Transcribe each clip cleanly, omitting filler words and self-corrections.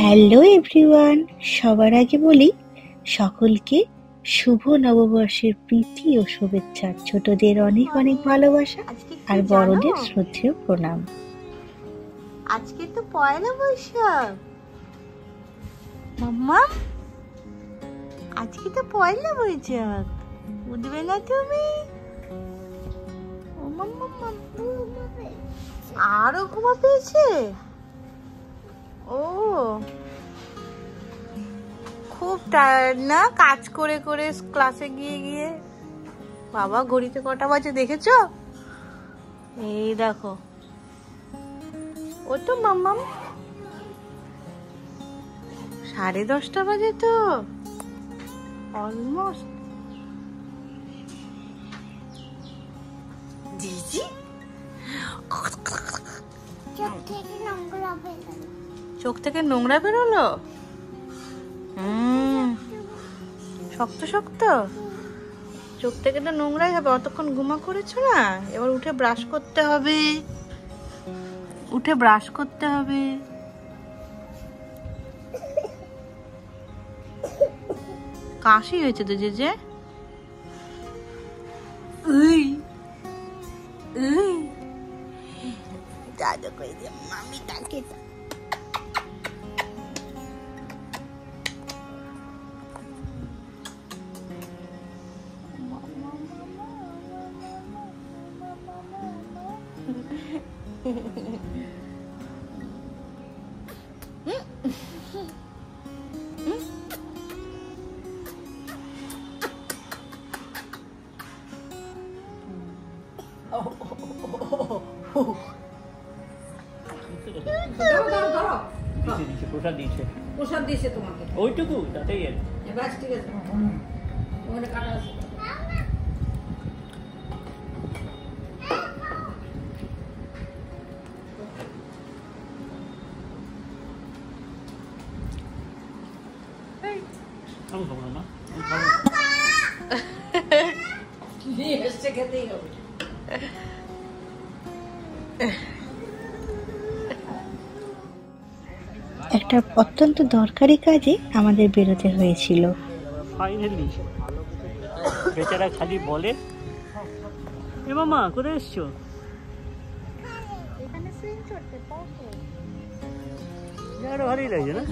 Hello everyone, সবার আগে বলি সকলকে শুভ নববর্ষের প্রীতি ও শুভেচ্ছা। ছোটদের অনেক অনেক ভালোবাসা আর বড়দের শ্রদ্ধেয় প্রণাম। আজকে তো পয়লা বৈশাখ মাম্মা, আজকে তো পয়লা বৈশাখ, উঠবে না তুমি? ও মাম্মা, আরো ঘুমা পেয়েছে। ও খুব টায়ার্ড না, কাজ করে করে ক্লাসে গিয়ে গিয়ে। বাবা ঘড়িতে কটা বাজে দেখেছো? এই দেখো, ও তো মাম্মাম 10:30 বাজে তো, অলমোস্ট। জিজি চোখ থেকে নোংরা বেরোলো। শক্ত শক্ত চোখ থেকে তো নোংরাই হবে, অতক্ষণ ঘুমা করেছো না। এবার উঠে ব্রাশ করতে হবে, উঠে ব্রাশ করতে হবে। কাশি হয়েছে তো যে দাদা কই দে মামি তাকে। প্রসাদ দিয়েছে তোমাকে, ওইটুকু তাতেই ব্যাস ঠিক আছে। ওখানে কাটা আছে। আমি খাবো না, এসছে খেতেই হবে। একটা অত্যন্ত দরকারি কাজে আমাদের বেরোতে হয়েছিল। ফাইনালি বেচারা খালি বলে, এ মামা কোথায় এসছো? আরো ভালোই লাগছে না?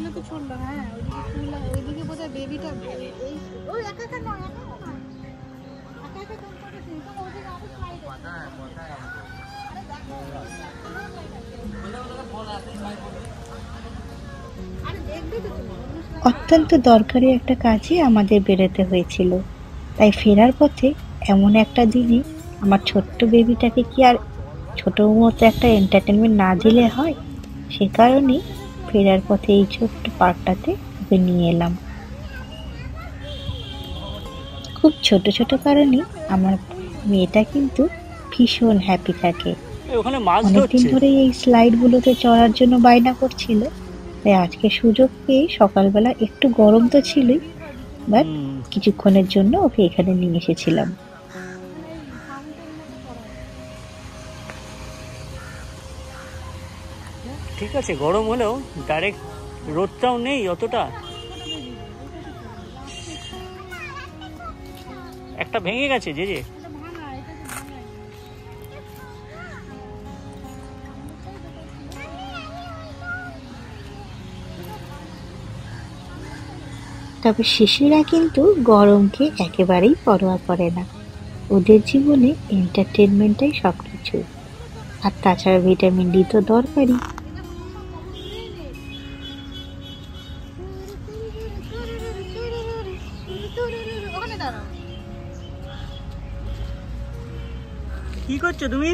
অত্যন্ত দরকারি একটা কাজে আমাদের বেরোতে হয়েছিল, তাই ফেরার পথে এমন একটা দিনে আমার ছোট্ট বেবিটাকে কি আর ছোট মতো একটা এন্টারটেনমেন্ট না দিলে হয়। সে কারণেই ফেরার পথে এই ছোট্ট পার্কটাতে ওকে নিয়ে এলাম। খুব ছোট ছোট কারণে আমার মেয়েটা কিন্তু ভীষণ হ্যাপি থাকে। অনেকদিন ধরে এই স্লাইডগুলোতে চড়ার জন্য বায়না করছিল, তাই আজকে সুযোগ পেয়ে সকালবেলা একটু গরম তো ছিলই, বাট কিছুক্ষণের জন্য ওকে এখানে নিয়ে এসেছিলাম। ঠিক আছে, গরম হলেও ডাইরেক্ট রোদটাও নেই অতটা। একটা ভেঙে গেছে যে তবে শিশুরা কিন্তু গরমকে একেবারেই পরোয়া করে না। ওদের জীবনে এন্টারটেনমেন্টটাই সবকিছু, আর তাছাড়া ভিটামিন ডি তো দরকারই। কি করছো তুমি?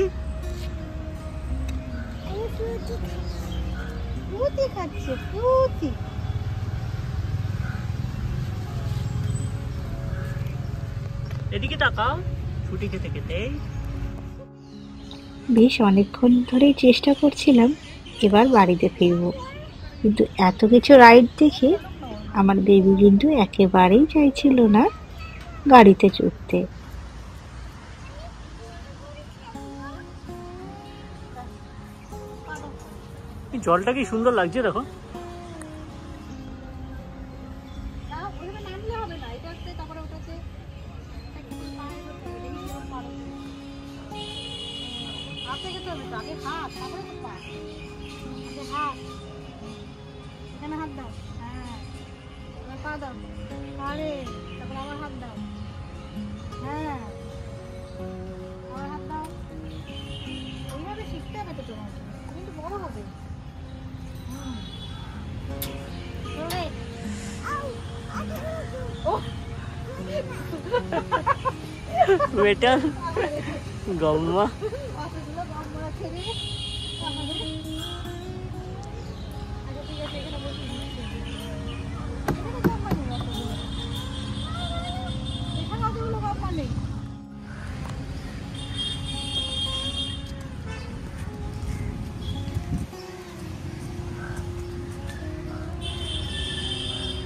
ফ্রুটি খাচ্ছে, ফ্রুটি। এদিকে তাকাও, ছুটি খেতে খেতে। বেশ অনেকক্ষণ ধরেই চেষ্টা করছিলাম এবার বাড়িতে ফিরব, কিন্তু এত কিছু রাইড দেখে আমার বেবি কিন্তু একেবারেই চাইছিল না গাড়িতে চড়তে। জলটা কি সুন্দর লাগছে দেখো। হাতে খেতে হবে তো, আগে হাত, তারপরে তো পা। আগে হাত, এখানে হাত দাও, হ্যাঁ, এবার পা দাও, আরে তারপর আবার হাত দাও, হ্যাঁ, আবার হাত দাও। এইভাবে শিখতে হবে তো তোমাকে, কিন্তু বড় হবে। বেটা গম্মা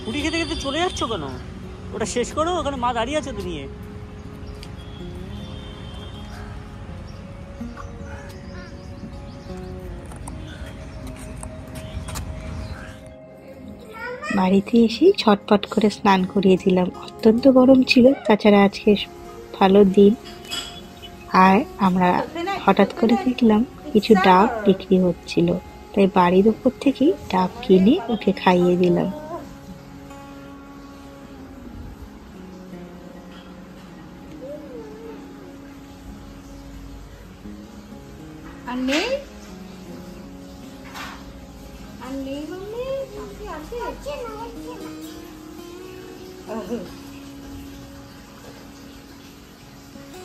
পুরি খেতে খেতে চলে যাচ্ছ কেন? ওটা শেষ করো, ওখানে মা দাঁড়িয়ে আছে তো নিয়ে। বাড়িতে এসেই ছটপট করে স্নান করিয়ে দিলাম, অত্যন্ত গরম ছিল, তাছাড়া আজকে ভালো দিন। আর আমরা হঠাৎ করে দেখলাম কিছু ডাব বিক্রি হচ্ছিল, তাই বাড়ির উপর থেকেই ডাব কিনে ওকে খাইয়ে দিলাম। আর নেই, আর নেই মাম্মি, আছে আছে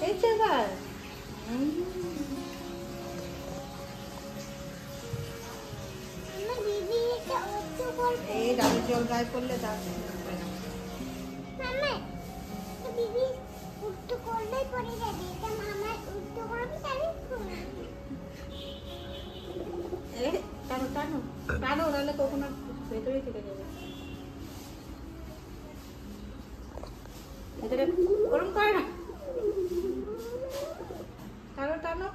এই তো এবার এই ডাবের জল গায়ে পড়লে দাঁত টানো টানো টানো, নাহলে কোকোনাট ভেতরেই থেকে যাবে। ভেতরে ওরম করে না, টানো টানো।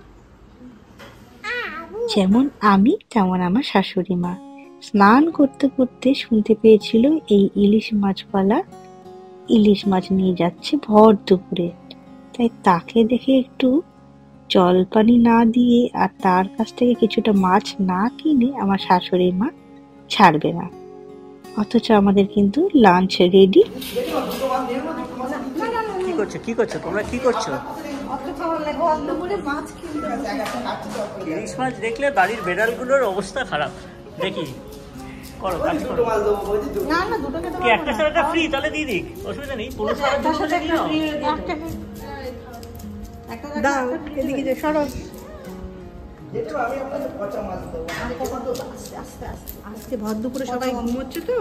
যেমন আমি তেমন আমার শাশুড়ি মা স্নান করতে করতে শুনতে পেয়েছিল এই ইলিশ মাছওয়ালা ইলিশ মাছ নিয়ে যাচ্ছে ভর দুপুরে, তাই তাকে দেখে একটু জল পানি না দিয়ে আর তার কাছ থেকে কিছুটা মাছ না কিনে আমার শাশুড়ি মা ছাড়বে না। অথচ আমাদের কিন্তু লাঞ্চ রেডি। কি করছো, কি করছো তোমরা, কি করছো? ইলিশ মাছ দেখলে বাড়ির বেড়ালগুলোর অবস্থা খারাপ। দেখি করো, কাজ করো। না না, দুটো খেতে কি একটা সারাটা ফ্রি? তাহলে দিয়ে দিক, অসুবিধা নেই। 15 টাকার জন্য হলে নিয়ে নাও। দাও এদিকে যে সরো। আজকে ভর দুপুরে সবাই ঘুমোচ্ছে তো,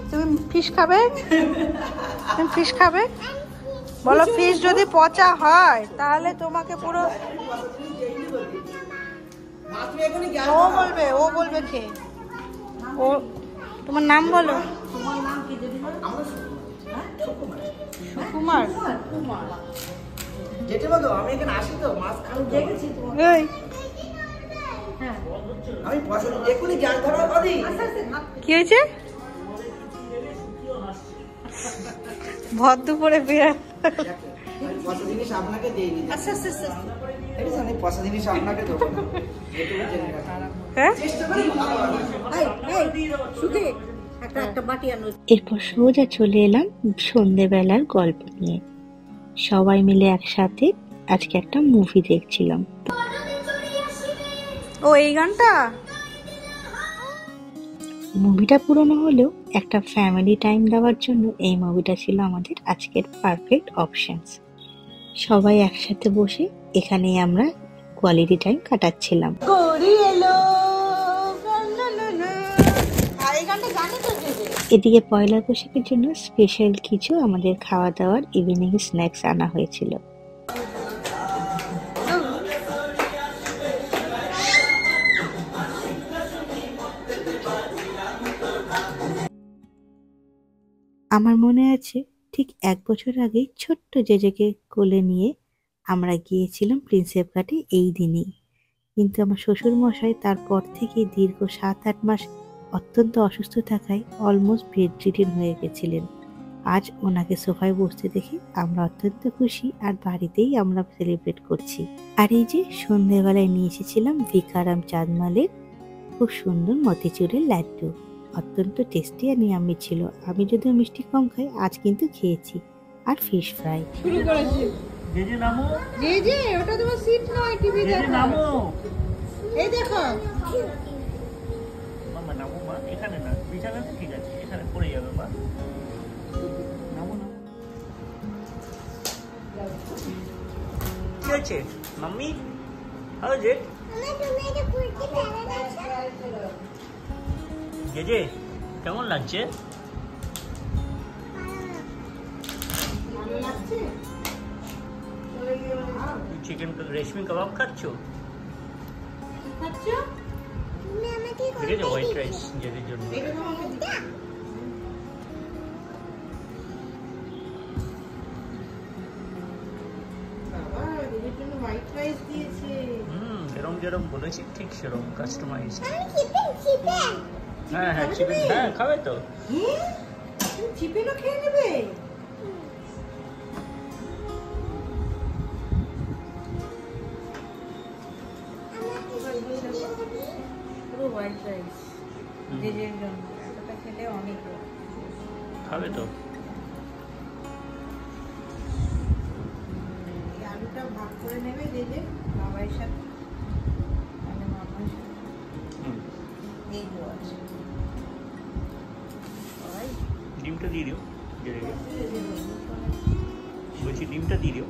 তুমি ফিশ খাবে? তুমি ফিশ খাবে? বলো ফিশ যদি পচা হয় তাহলে তোমাকে পুরো ও বলবে খেয়ে। ও তোমার নাম বলো। সুকুমার। আমি এখানে আসি তো মাছ খাবো, এই আমি এখনই জাল ধরা বাদি। কি হয়েছে? ভর দুপুরে বিরাট পয়সা জিনিস আপনাকে দিয়ে দিই। আচ্ছা আচ্ছা আচ্ছা, আমি পয়সা জিনিস আপনাকে দেবো না, এটুকু জেনে রাখুন। হ্যাঁ চেষ্টা করি ভালো হবে। এরপর সোজা চলে এলাম সন্ধেবেলার গল্প নিয়ে। সবাই মিলে একসাথে আজকে একটা মুভি দেখছিলাম। ও এই গানটা মুভিটা পুরনো হলেও একটা ফ্যামিলি টাইম দেওয়ার জন্য এই মুভিটা ছিল আমাদের আজকের পারফেক্ট অপশনস। সবাই একসাথে বসে এখানেই আমরা কোয়ালিটি টাইম কাটাচ্ছিলাম। গড়ি এলো, এই গানটা জানি তো। এদিকে পয়লা বৈশাখের জন্য স্পেশাল কিছু আমাদের খাওয়া দাওয়ার ইভিনিং স্ন্যাক্স আনা হয়েছিল। আমার মনে আছে ঠিক 1 বছর আগে ছোট্ট জেজেকে কোলে নিয়ে আমরা গিয়েছিলাম প্রিন্সেপ ঘাটে এই দিনেই, কিন্তু আমার শ্বশুর মশাই তারপর থেকে দীর্ঘ 7-8 মাস অত্যন্ত অসুস্থ থাকায় অলমোস্ট বেড রিডেন হয়ে গেছিলেন। আজ ওনাকে সোফায় বসতে দেখে আমরা অত্যন্ত খুশি, আর বাড়িতেই আমরা সেলিব্রেট করছি। আর এই যে সন্ধ্যেবেলায় নিয়ে এসেছিলাম ভিকারাম চাঁদমালের খুব সুন্দর মতিচুরের লাড্ডু, অত্যন্ত টেস্টি আর নিরামিষ ছিল। আমি যদিও মিষ্টি কম খাই, আজ কিন্তু খেয়েছি। আর ফিশ ফ্রাই। শুরু করেছে। জেজে নামো, যে ওটা তোমার সিট নয়, টিভি জেজে দেখো। নামো। এই দেখো, মামা নামো মা, এখানে না, বিছানাতে ঠিক আছে, এখানে পড়ে যাবে মা। নামো নামো। কি হয়েছে mummy? How is it? JJ কেমন লাগছে? চিকেন রেশমি কাবাব খাচ্ছ? ঠিক আছে, হোয়াইট রাইস জেজের জন্য। এরম যেরম বলেছি ঠিক সেরম কাস্টমাইজ। হ্যাঁ হ্যাঁ চিকেন, হ্যাঁ খাবে তো। চিপেনও খেয়ে নেবে। পুরো হোয়াইট রাইস জেজের জন্য, এতটা খেলে অনেক খাবে তো। এই আলুটা ভাগ করে নেবে জেজে বাবার সাথে, মানে মামার সাথে। এই আছে ডিমটা দিয়ে দিও জেজেকে, বলছি ডিমটা দিয়ে দিও।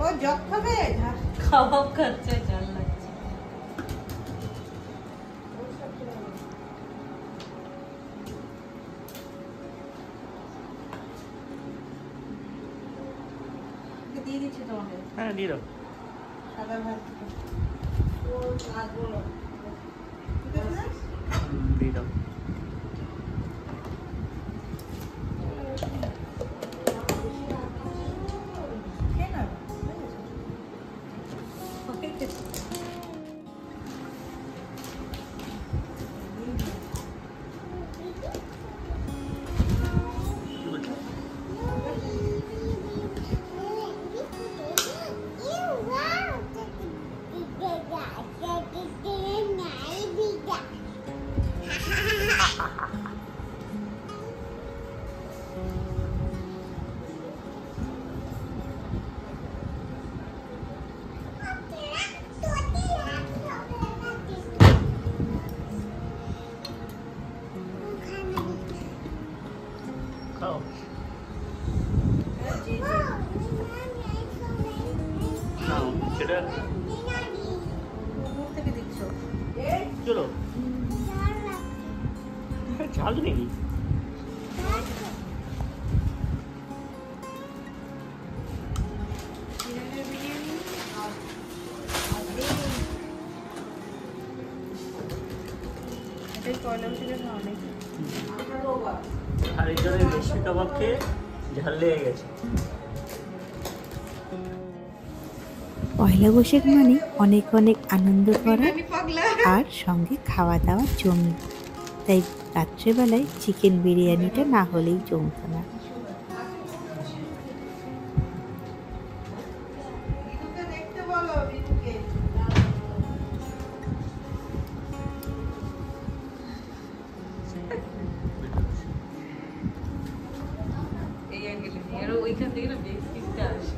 ও জগ খাবে, কাবাব খাচ্ছে, ঝাল লাগছে। দিয়ে দিচ্ছি তোমাকে। হ্যাঁ দিয়ে দাও। সাদা ভাত দিয়ে দাও। খাও। নাও সেটা থেকে দিচ্ছ। চলো, ঝাল নেই। আর এই জন্য রেশমি কাবাব খেয়ে ঝাল লেগে গেছে। পয়লা বৈশাখ মানে অনেক অনেক আনন্দ করা আর সঙ্গে খাওয়া দাওয়া জমি, তাই রাত্রেবেলায় চিকেন বিরিয়ানিটা না হলেই জমতো না। ওইখান থেকে না বেশিটা আসে,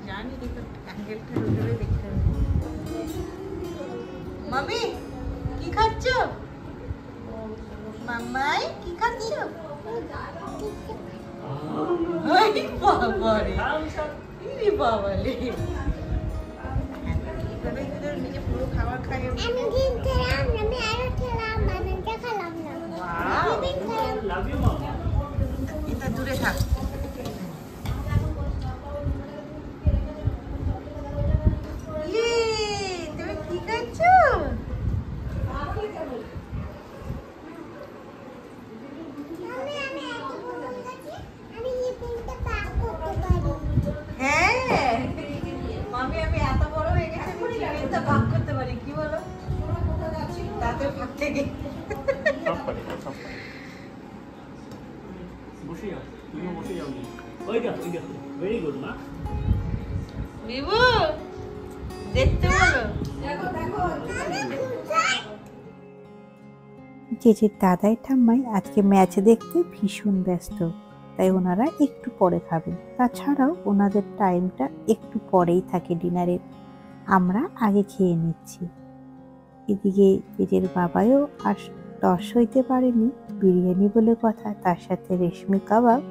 জানি দেখো অ্যাঙ্গেলটা রোদে দেখতে হবে। মামি কি খাচ্ছ? মাম্মাই কি খাচ্ছ? আরে বাবা রে, ইরে বাবা রে, এইভাবে যদি নিজে পুরো খাবার খাই। আমি আরো খেলাম, বানানটা খেলাম না। লাভ ইউ মামা। এটা দূরে থাক। তুমি কি খাচ্ছ? আমি ভেরি গুড মা। বিভু দেখতে বলো। জেজের দাদাই ঠাম্মাই আজকে ম্যাচ দেখতে ভীষণ ব্যস্ত, তাই ওনারা একটু পরে খাবেন। তাছাড়াও ওনাদের টাইমটা একটু পরেই থাকে ডিনারের, আমরা আগে খেয়ে নিচ্ছি। এদিকে জেজের বাবাও আর তর সইতে পারেনি, বিরিয়ানি বলে কথা, তার সাথে রেশমি কাবাব,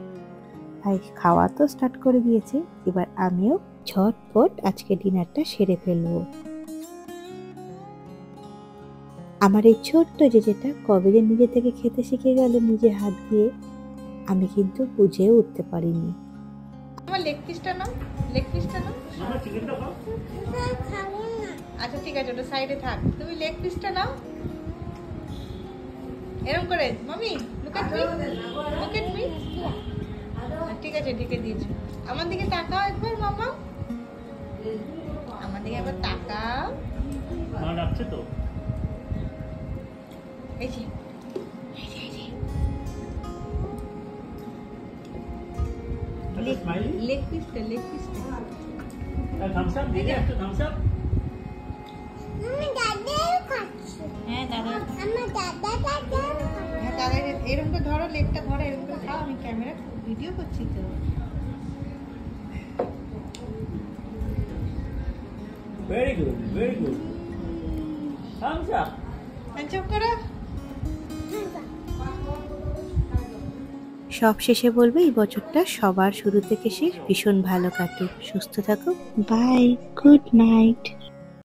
তাই খাওয়া তো স্টার্ট করে দিয়েছে। এবার আমিও ঝটপট আজকে ডিনারটা সেরে ফেলবো। আমার এই ছোট্ট জেজেটা কবে যে নিজে থেকে খেতে শিখে গেল নিজে হাত দিয়ে, আমি কিন্তু বুঝে উঠতে পারিনি। আমার লেগ পিসটা নাও, লেগ পিসটা নাও। মামা চিকেনটা খাও। আচ্ছা ঠিক আছে, ওটা সাইডে থাক, তুমি লেগ পিসটা নাও। এরকম করে মামি look at me, look at me. ঠিক আছে ঢেকে দিয়েছি। আমার দিকে তাকাও একবার মামা, আমার দিকে একবার তাকাও। মা ডাকছে তো। এই যে লেগ পিসটা, লেগ পিসটা। থামস আপ দিদি, একটু থামস আপ। হ্যাঁ দাদা, হ্যাঁ দাদা এরকম করে ধরো, লেগটা ধরো, এরকম করে খাও। আমি ক্যামেরা ভিডিও করছি তো। Very good, very good. Thumbs up. চুপ করো। সব শেষে বলবো এই বছরটা সবার শুরু থেকে শেষ ভীষণ ভালো কাটুক, সুস্থ থাকুক। Bye, good night.